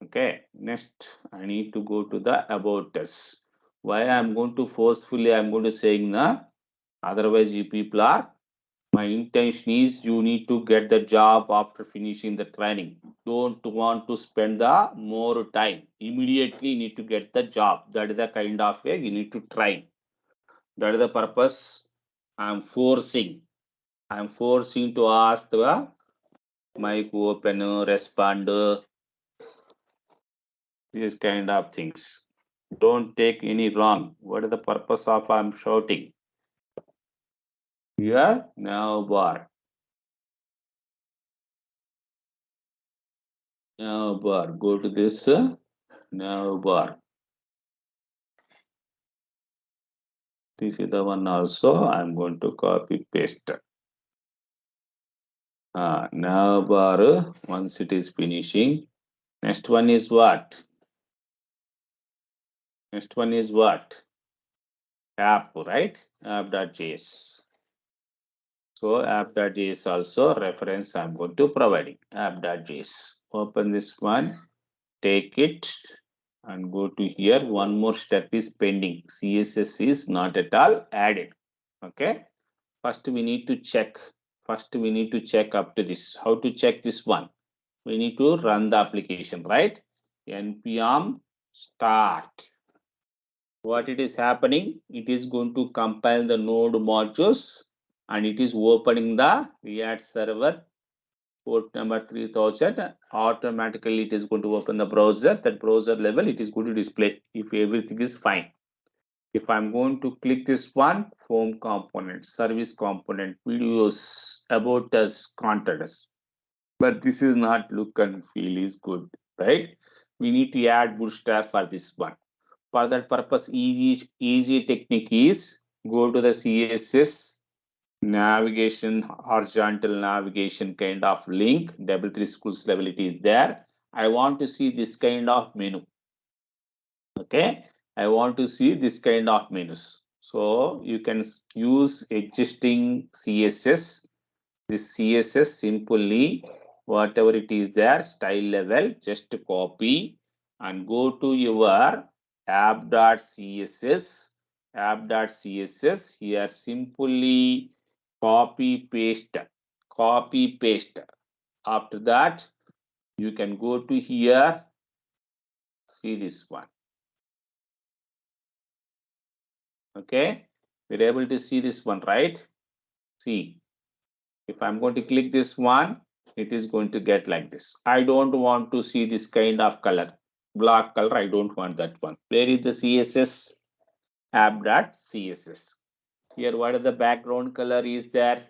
Okay, next I need to go to the about us. Why I'm going to forcefully I'm going to saying na, otherwise you people are, my intention is you need to get the job after finishing the training. Don't want to spend the more time. Immediately need to get the job. That is the kind of way you need to train. That is the purpose. I'm forcing. I'm forcing to ask the mic open, respond, these kind of things. Don't take any wrong. What is the purpose of I'm shouting? Here, now bar. Now bar. Go to this now bar. This is the one also. I'm going to copy paste. Now bar. Once it is finishing. Next one is what? Next one is what? App, right? App.js. So app.js also reference I'm going to provide. App.js. Open this one. Take it and go to here. One more step is pending. CSS is not at all added. Okay. First we need to check. First we need to check up to this. How to check this one? We need to run the application, right? npm start. What it is happening? It is going to compile the node modules and it is opening the React server port number 3000. Automatically it is going to open the browser. That browser level it is going to display if everything is fine. If I'm going to click this one, form component, service component, videos, about us, contact us, but this is not look and feel is good, right? We need to add bootstrap for this one. For that purpose, easy technique is go to the CSS navigation, horizontal navigation kind of link, double three schools level it is there. I want to see this kind of menu. Okay, I want to see this kind of menus. So you can use existing CSS. This CSS simply whatever it is there, style level, just copy and go to your app.css. App.css here simply copy paste. After that you can go to here, see this one. Okay, we're able to see this one, right? See, if I'm going to click this one, it is going to get like this. I don't want to see this kind of color, black color. I don't want that one. Where is the CSS? App.css. Here, what is the background color is there?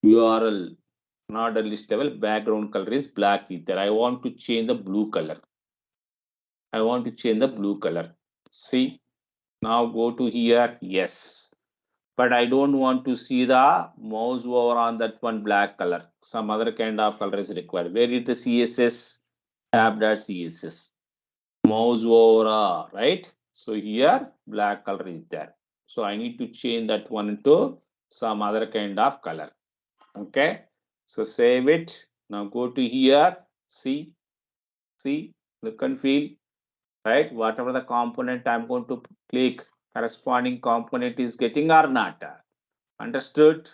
URL, not a listable. Background color is black is there. I want to change the blue color. I want to change the blue color. See, now go to here. Yes. But I don't want to see the mouse over on that one black color. Some other kind of color is required. Where is the CSS? App.css. Mouse over, right? So here black color is there. So I need to change that one to some other kind of color. Okay. So save it. Now go to here. See, look and feel. Right? Whatever the component I'm going to click, corresponding component is getting or not. Understood?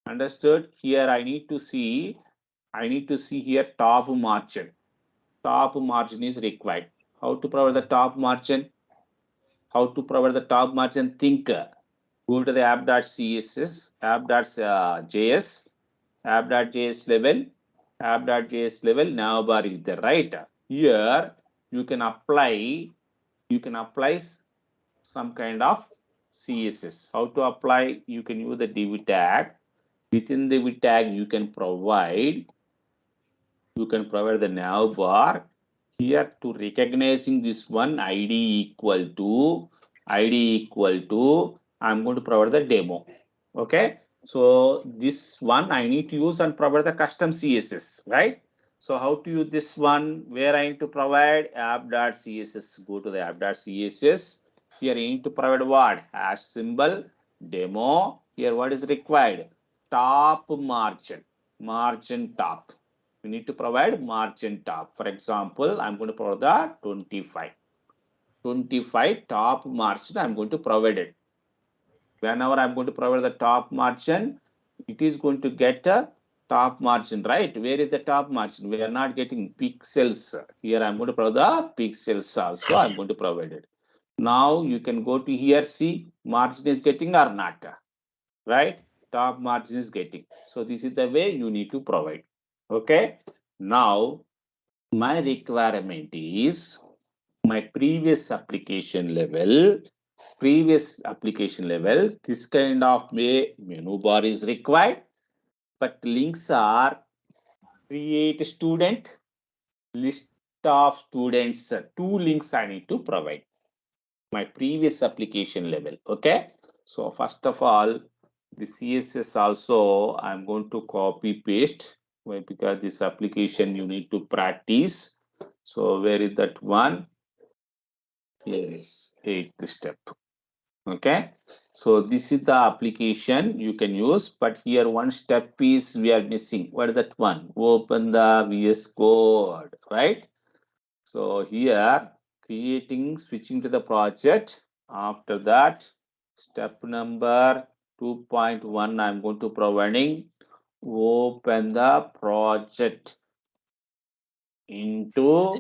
Understood? Here I need to see here top margin. Top margin is required. How to provide the top margin? How to provide the top margin? Think. Go to the app.css, app.js, app.js level, app.js level navbar is there, right? Here you can apply some kind of CSS. How to apply? You can use the div tag. Within the div tag, you can provide the nav bar. Here to recognizing this one ID equal to I'm going to provide the demo. Okay. So this one I need to use and provide the custom CSS, right? So how to use this one? Where I need to provide app.css. Go to the app.css. Here I need to provide what? Hash symbol, demo. Here what is required? Top margin, margin top. You need to provide margin top. For example, I'm going to provide the 25. 25 top margin I'm going to provide it. Whenever I'm going to provide the top margin, it is going to get a top margin, right? Where is the top margin? We are not getting pixels. Here I'm going to provide the pixels also. I'm going to provide it. Now you can go to here, see margin is getting or not, right? Top margin is getting. So this is the way you need to provide. Okay. Now my requirement is my previous application level, this kind of menu bar is required, but links are create student, list of students, two links I need to provide. My previous application level. Okay. So first of all, the CSS also I'm going to copy paste. Why? Because this application you need to practice. So where is that one? Yes, eighth step. Okay. So this is the application you can use, but here one step is we are missing. What is that one? Open the VS Code, right? So here creating, switching to the project. After that, step number 2.1, I'm going to providing open the project into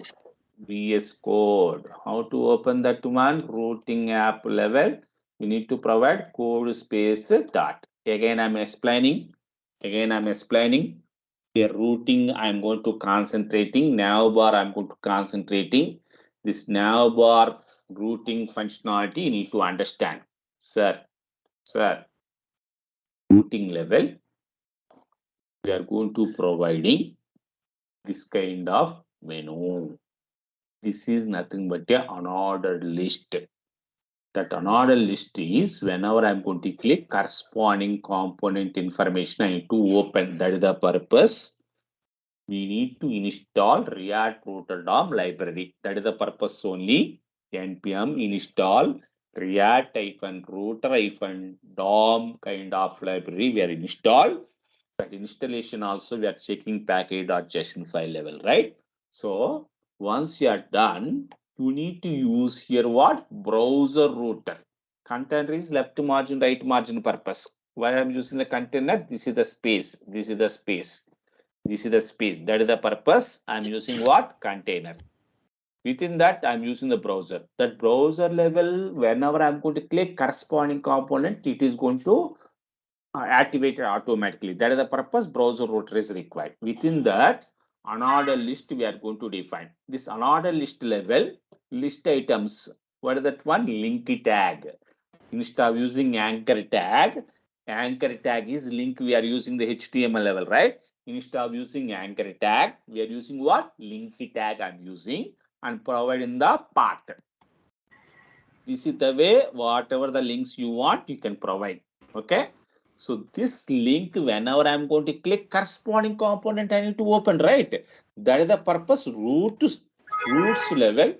VS Code. How to open that one? Routing app level. We need to provide code space dot. Again, I'm explaining. Here routing, I'm going to concentrating. Navbar, I'm going to concentrating. This navbar routing functionality you need to understand. Sir, routing level, we are going to providing this kind of menu. This is nothing but a unordered list. That unordered list is whenever I'm going to click corresponding component information, I need to open. That is the purpose. We need to install React Router DOM library. That is the purpose only. npm install React-Router-DOM kind of library we are installed. That installation also we are checking package.json file level, right? So once you are done, you need to use here what? Browser router. Container is left margin, right margin purpose. Why I'm using the container? This is the space. This is the space. This is the space. That is the purpose. I'm using what? Container. Within that, I'm using the browser. That browser level, whenever I'm going to click corresponding component, it is going to activate automatically. That is the purpose browser router is required. Within that, another list we are going to define. This another list level, list items. What is that one? Link tag. Instead of using anchor tag is link. We are using the HTML level, right? Instead of using anchor tag, we are using what? Link tag I'm using and providing the path. This is the way, whatever the links you want, you can provide. Okay. So this link, whenever I'm going to click corresponding component, I need to open, right? That is the purpose. Roots level,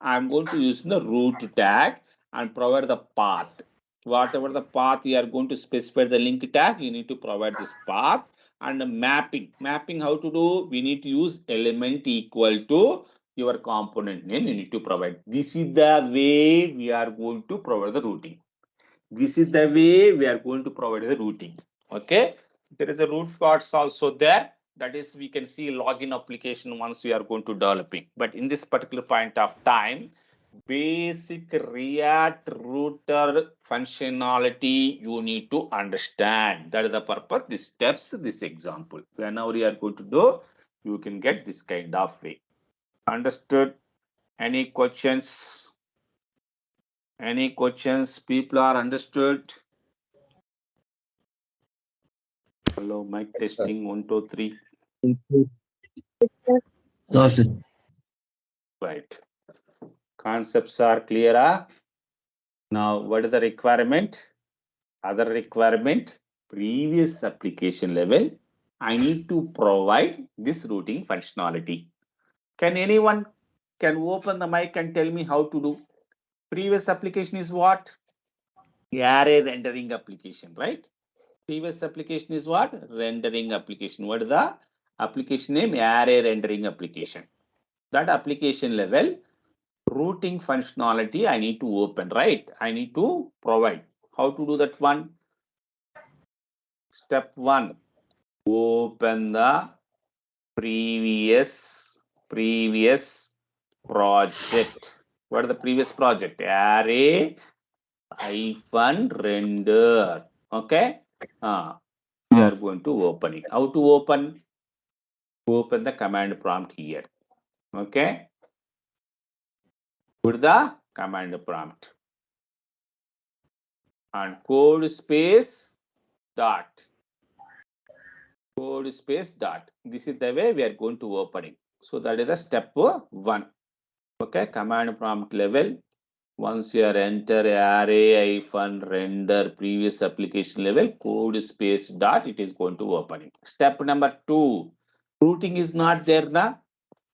I'm going to use the root tag and provide the path. Whatever the path you are going to specify the link tag, you need to provide this path. And the mapping how to do? We need to use element equal to your component name. You need to provide. This is the way we are going to provide the routing. This is the way we are going to provide the routing. Okay. There is a root parts also there. That is, we can see login application once we are going to developing. But in this particular point of time, basic React router functionality you need to understand. That is the purpose. These steps, this example. Whenever you are going to do, you can get this kind of way. Understood? Any questions? Any questions? People are understood? Hello, mic Yes, sir. testing 1, 2, 3. No, sir. Right. Concepts are clear. Huh? Now, what is the requirement? Other requirement, previous application level. I need to provide this routing functionality. Can anyone can open the mic and tell me how to do? Previous application is what? Array rendering application, right? Previous application is what? Rendering application. What is the application name array rendering application. That application level routing functionality I need to open, right? I need to provide. How to do that one? Step 1, open the previous project. What is the previous project? Array hyphen render. Okay. We are going to open it. How to open? Open the command prompt here. Okay. Put the command prompt and code space dot. Code space dot. This is the way we are going to open it. So that is the step 1. Okay. Command prompt level. Once you are enter array hyphen render previous application level code space dot, it is going to open it. Step number 2. Routing is not there now.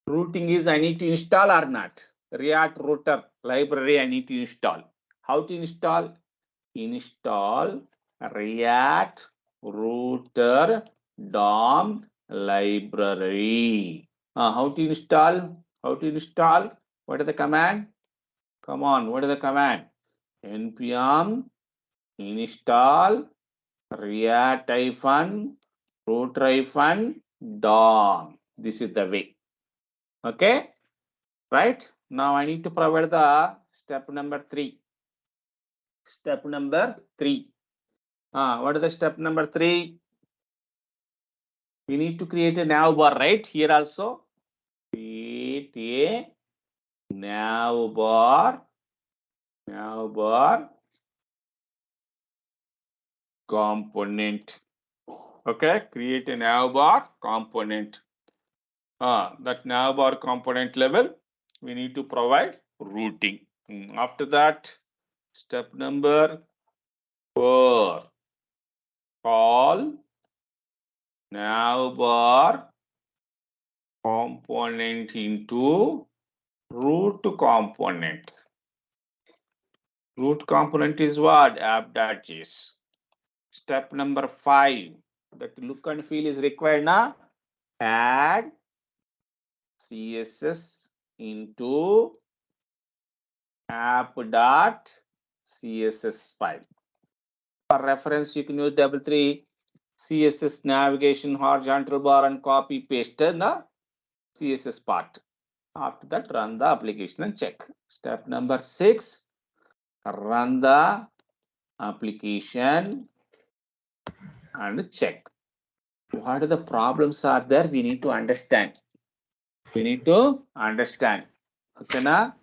Routing is I need to install or not. React router library I need to install. How to install? Install React router DOM library. How to install? How to install? What is the command? Come on, what is the command? npm install react hyphen router hyphen DOM. This is the way. Okay, right? Now I need to provide the step number 3. Step number 3. What is the step number 3? We need to create a nav bar, right? Here also create a nav bar component. Okay, create a nav bar component. That nav bar component level, we need to provide routing. After that, step number 4, call nav bar component into root component. Root component is what? App.js. Step number 5, that look and feel is required now. Add CSS into app.css file. For reference, you can use +3 CSS navigation horizontal bar and copy paste in the CSS part. After that, run the application and check. Step number 6, run the application and check. What are the problems are there? We need to understand. Okay, now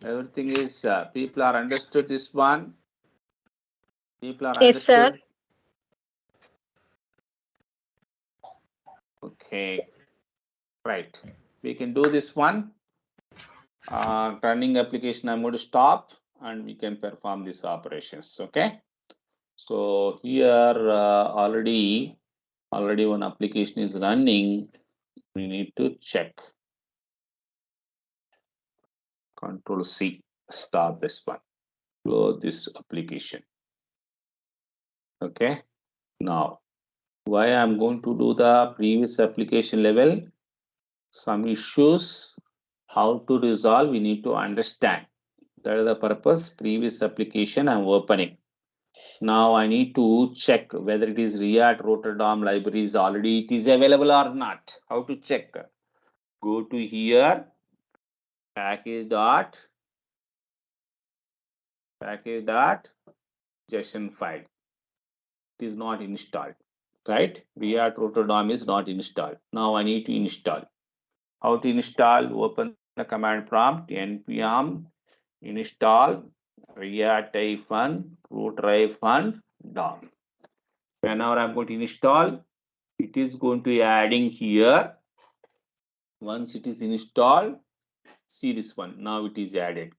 everything is people are understood this one. People are Yes, sir. understood. Okay, right. We can do this one. Running application, I'm going to stop and we can perform these operations. Okay. So here already one application is running. We need to check. Control C, stop this one. Close this application. Okay. Now, why I'm going to do the previous application level? Some issues, how to resolve, we need to understand. That is the purpose. Previous application I'm opening. Now I need to check whether it is React router DOM libraries already it is available or not. How to check? Go to here, package dot JSON file. It is not installed, right? React router DOM is not installed. Now I need to install. How to install? Open the command prompt npm install react hyphen router hyphen DOM. Whenever I'm going to install, it is going to adding here. Once it is installed, see this one. Now it is added.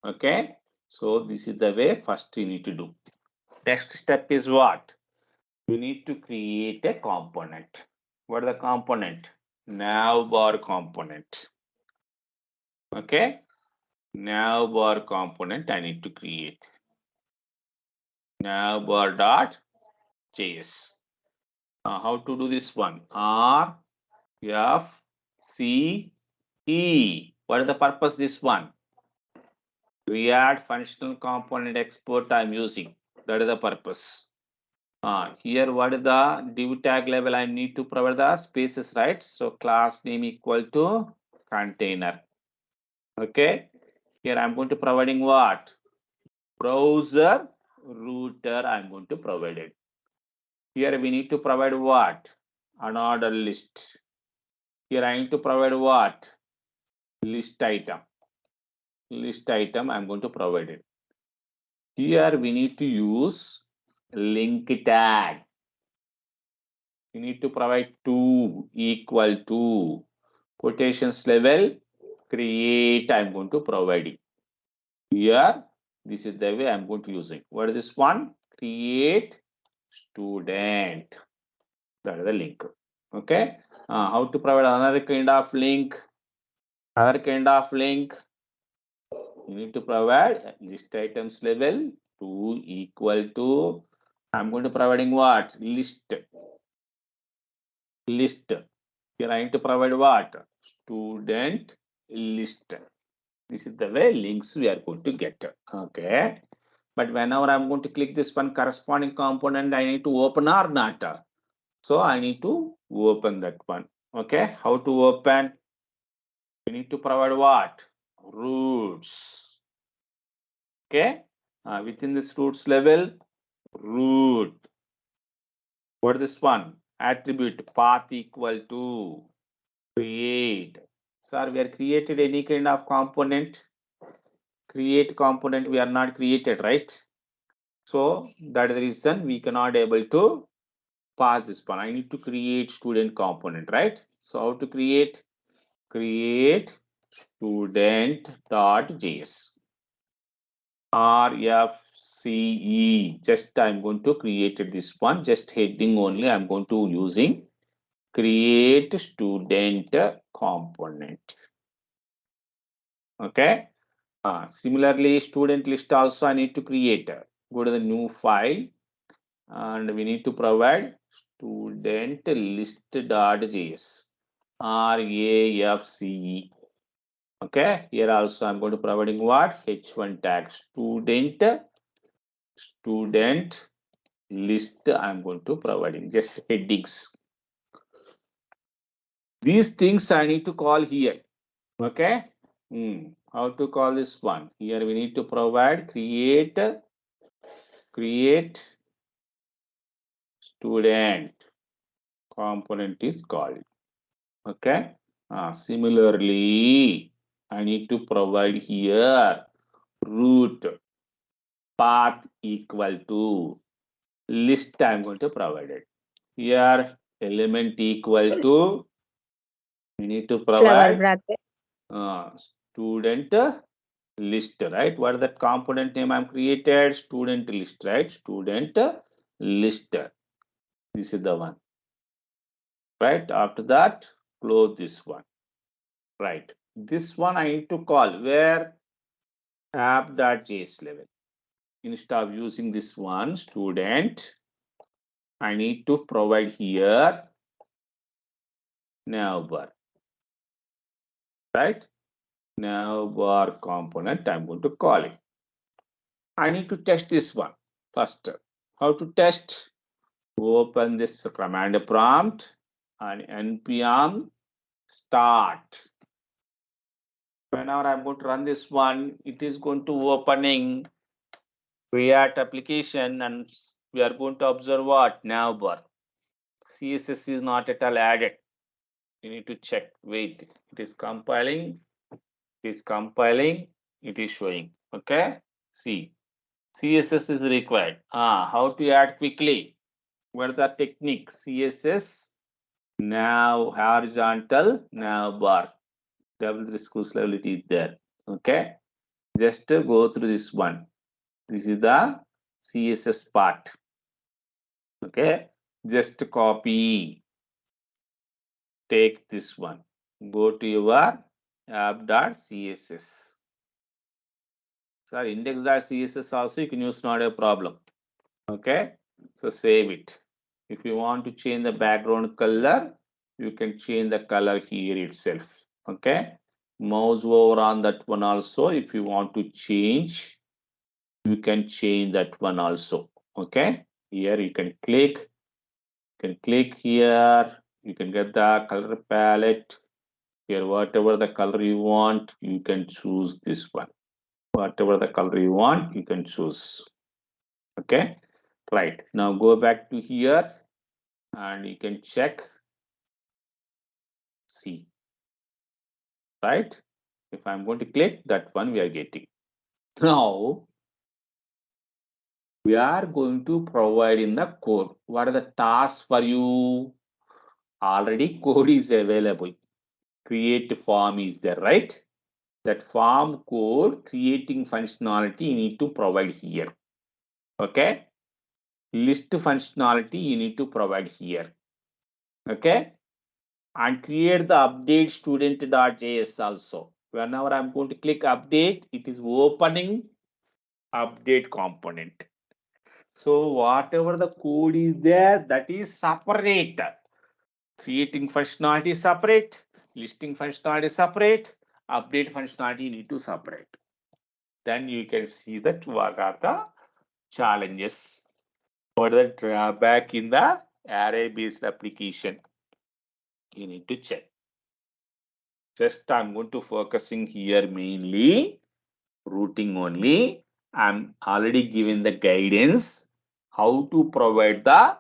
Okay. So this is the way first you need to do. Next step is what? You need to create a component. What is the component? Nav bar component. Okay. Nav bar component I need to create. Nav bar dot JS. How to do this one? R F C E. What is the purpose this one? React functional component export I'm using. That is the purpose. Here what is the div tag level? I need to provide the spaces, right? So class name equal to container. Okay. Here I'm going to providing what? Browser router I'm going to provide it. Here we need to provide what? Another list. Here I need to provide what? List item. List item I'm going to provide it. Here we need to use link tag. We need to provide to equal to quotations level create I'm going to provide it. Here this is the way I'm going to use it. What is this one? Create student. That is the link. Okay. How to provide another kind of link? Other kind of link. You need to provide list items level to equal to. I'm going to providing what? List. List. Here I need to provide what? Student list. This is the way links we are going to get. Okay. But whenever I'm going to click this one corresponding component, I need to open or not. So I need to open that one. Okay. How to open? We need to provide what? Roots. Okay. Within this roots level, root. What is this one? Attribute path equal to create. Sir, we are created any kind of component. Create component we are not created, right? So that is the reason we cannot able to pass this one. I need to create student component, right? So how to create? Create student.js. RFCE. Just I'm going to create this one. Just heading only. I'm going to using create student component. Okay. Similarly, student list also I need to create. Go to the new file and we need to provide student list.js. RAFCE. Okay. Here also I'm going to providing what? H1 tag student list I'm going to providing just headings. These things I need to call here. Okay. How to call this one? Here we need to provide create student component is called. Okay. Similarly, I need to provide here root path equal to list I'm going to provide it. Here element equal to we need to Flower provide bracket. student list, right? What is that component name I'm created? Student list, right? Student list. This is the one, right? After that, close this one, right? This one I need to call where app.js level. Instead of using this one, student, I need to provide here navbar, right? Navbar component, I'm going to call it. I need to test this one first. How to test? Open this command prompt and npm start. Whenever I'm going to run this one, it is going to opening React application and we are going to observe what? Navbar. CSS is not at all added. You need to check. Wait, it is compiling. It is compiling. It is showing. Okay. See, CSS is required. How to add quickly? What is the technique? CSS now horizontal nav bar. Double responsibility is there. Okay. Just go through this one. This is the CSS part. Okay. Just copy. Take this one. Go to your app.css. So index.css also you can use, not a problem. Okay. So save it. If you want to change the background color, you can change the color here itself. Okay. Mouse over on that one also. If you want to change, you can change that one also. Okay. Here you can click here. You can get the color palette. Here, whatever the color you want, you can choose this one. Whatever the color you want, you can choose. Okay. Right. Now go back to here and you can check. See. Right? If I'm going to click that one, we are getting. Now, we are going to provide in the code. What are the tasks for you? Already code is available. Create form is there, right? That form code creating functionality you need to provide here. Okay? List functionality you need to provide here. Okay? And create the update student.js also. Whenever I'm going to click update, it is opening update component. So whatever the code is there, that is separate. Creating functionality separate, listing functionality separate, update functionality you need to separate. Then you can see that what are the challenges. What are the drawback in the array-based application? You need to check. Just I'm going to focusing here mainly routing only. I'm already given the guidance how to provide the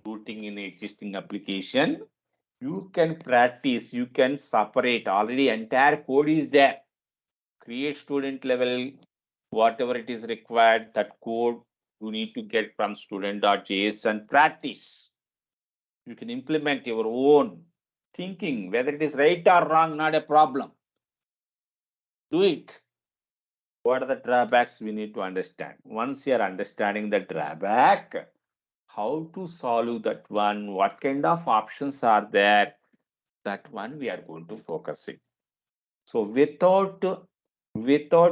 routing in existing application. You can practice, you can separate. Already entire code is there. Create student level, whatever it is required, that code you need to get from student.js and practice. You can implement your own thinking, whether it is right or wrong, not a problem. Do it. What are the drawbacks we need to understand? Once you are understanding the drawback, how to solve that one, what kind of options are there, that one we are going to focus it. So without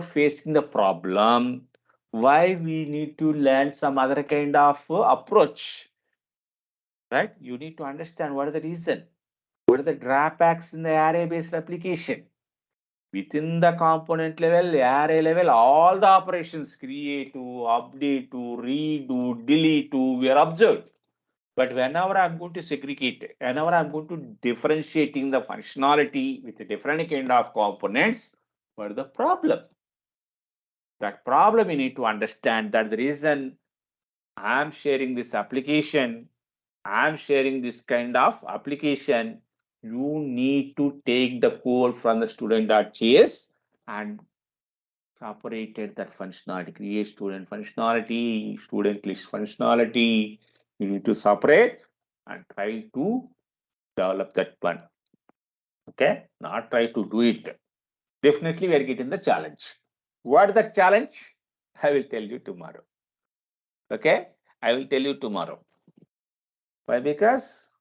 facing the problem, why we need to learn some other kind of approach, right? You need to understand what is the reason, what are the drawbacks in the array-based application. Within the component level, array level, all the operations create, to update, to redo, delete, to we are observed. But whenever I'm going to segregate, whenever I'm going to differentiating the functionality with a different kind of components, what is the problem? That problem you need to understand, that the reason I'm sharing this application, I'm sharing this kind of application, you need to take the code from the student.js and separated that functionality, create student functionality, student list functionality. You need to separate and try to develop that one. Okay, not try to do it. Definitely, we are getting the challenge. What is the challenge? I will tell you tomorrow. Okay, I will tell you tomorrow. Why? Because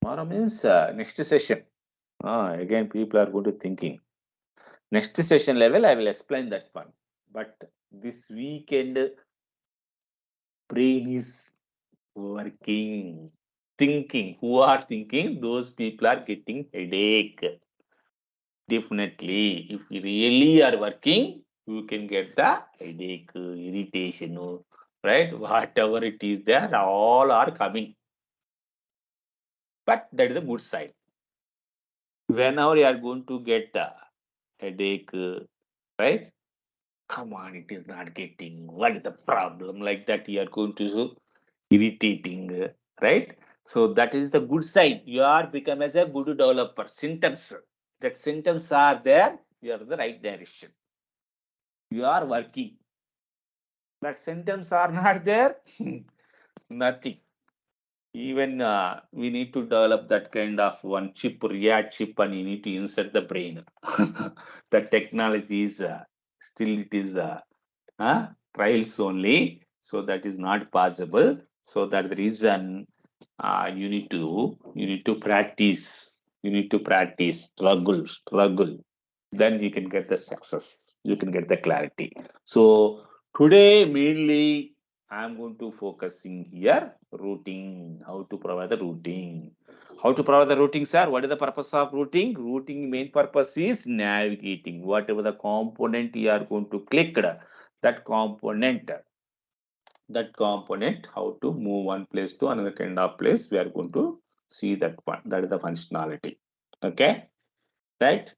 tomorrow means next session. Again, people are going to thinking. Next session level, I will explain that one. But this weekend, brain is working, thinking. Who are thinking? Those people are getting headache. Definitely, if you really are working, you can get the headache, irritation, right? Whatever it is there, all are coming. But that is the good side. Whenever you are going to get the headache, right? Come on, it is not getting. What is the problem? Like that, you are going to irritating, right? So that is the good side. You are become as a good developer. Symptoms. That symptoms are there. You are in the right direction. You are working. That symptoms are not there. Nothing. Even we need to develop that kind of one chip, React chip, and you need to insert the brain. The technology is still it is trials only, so that is not possible. So that the reason you need to practice. You need to practice, struggle. Then you can get the success. You can get the clarity. So today mainly I'm going to focusing here routing. How to provide the routing? How to provide the routing, sir? What is the purpose of routing? Routing main purpose is navigating. Whatever the component you are going to click, that component, how to move one place to another kind of place. We are going to see that one. That is the functionality. Okay, right?